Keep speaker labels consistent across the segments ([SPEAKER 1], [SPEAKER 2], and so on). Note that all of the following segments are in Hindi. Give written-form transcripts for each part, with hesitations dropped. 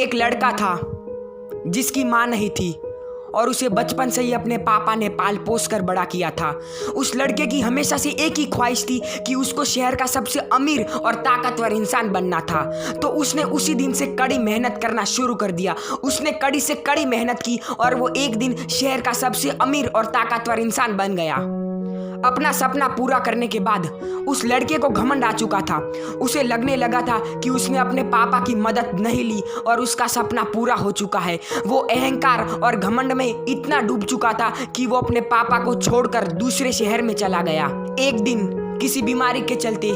[SPEAKER 1] एक लड़का था जिसकी माँ नहीं थी और उसे बचपन से ही अपने पापा ने पाल पोस कर बड़ा किया था। उस लड़के की हमेशा से एक ही ख्वाहिश थी कि उसको शहर का सबसे अमीर और ताकतवर इंसान बनना था। तो उसने उसी दिन से कड़ी मेहनत करना शुरू कर दिया। उसने कड़ी से कड़ी मेहनत की और वो एक दिन शहर का सबसे अमीर और ताकतवर इंसान बन गया। अपना सपना पूरा करने के बाद उस लड़के को घमंड आ चुका था। उसे लगने लगा था कि उसने अपने पापा की मदद नहीं ली और उसका सपना पूरा हो चुका है। वो अहंकार और घमंड में इतना डूब चुका था कि वो अपने पापा को छोड़कर दूसरे शहर में चला गया। एक दिन किसी बीमारी के चलते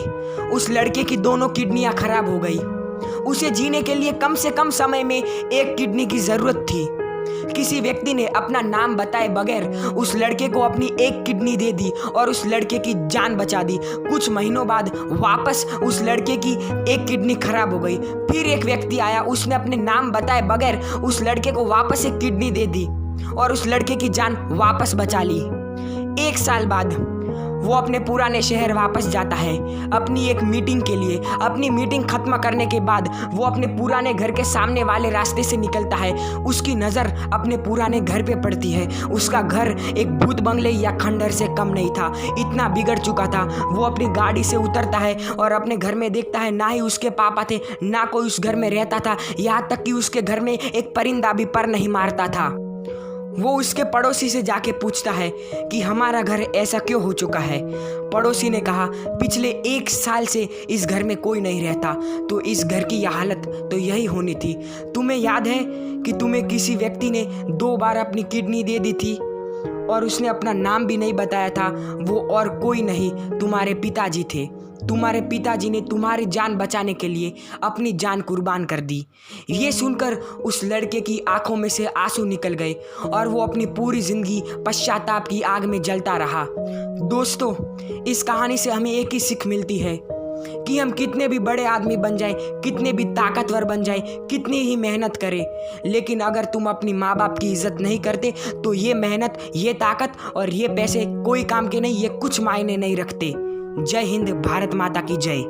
[SPEAKER 1] उस लड़के की दोनों किडनियां खराब हो गई। उसे जीने के लिए कम से कम समय में एक किडनी की जरूरत थी। किसी व्यक्ति ने अपना नाम बताए बगैर उस लड़के को अपनी एक किडनी दे दी और उस लड़के की जान बचा दी। कुछ महीनों बाद वापस उस लड़के की एक किडनी खराब हो गई। फिर एक व्यक्ति आया, उसने अपने नाम बताए बगैर उस लड़के को वापस एक किडनी दे दी और उस लड़के की जान वापस बचा ली। एक साल बाद वो अपने पुराने शहर वापस जाता है अपनी एक मीटिंग के लिए। अपनी मीटिंग खत्म करने के बाद वो अपने पुराने घर के सामने वाले रास्ते से निकलता है। उसकी नज़र अपने पुराने घर पे पड़ती है। उसका घर एक भूत बंगले या खंडर से कम नहीं था, इतना बिगड़ चुका था। वो अपनी गाड़ी से उतरता है और अपने घर में देखता है ना ही उसके पापा थे, ना कोई उस घर में रहता था। यहाँ तक कि उसके घर में एक परिंदा भी पर नहीं मारता था। वो उसके पड़ोसी से जाके पूछता है कि हमारा घर ऐसा क्यों हो चुका है। पड़ोसी ने कहा, पिछले 1 साल से इस घर में कोई नहीं रहता, तो इस घर की यह हालत तो यही होनी थी। तुम्हें याद है कि तुम्हें किसी व्यक्ति ने 2 बार अपनी किडनी दे दी थी और उसने अपना नाम भी नहीं बताया था। वो और कोई नहीं, तुम्हारे पिताजी थे। तुम्हारे पिताजी ने तुम्हारी जान बचाने के लिए अपनी जान कुर्बान कर दी। ये सुनकर उस लड़के की आंखों में से आंसू निकल गए और वो अपनी पूरी जिंदगी पश्चाताप की आग में जलता रहा। दोस्तों, इस कहानी से हमें एक ही सीख मिलती है कि हम कितने भी बड़े आदमी बन जाएं, कितने भी ताकतवर बन जाएं, कितनी ही मेहनत करें, लेकिन अगर तुम अपनी माँ बाप की इज्जत नहीं करते तो ये मेहनत, ये ताकत और ये पैसे कोई काम के नहीं, ये कुछ मायने नहीं रखते। जय हिंद, भारत माता की जय।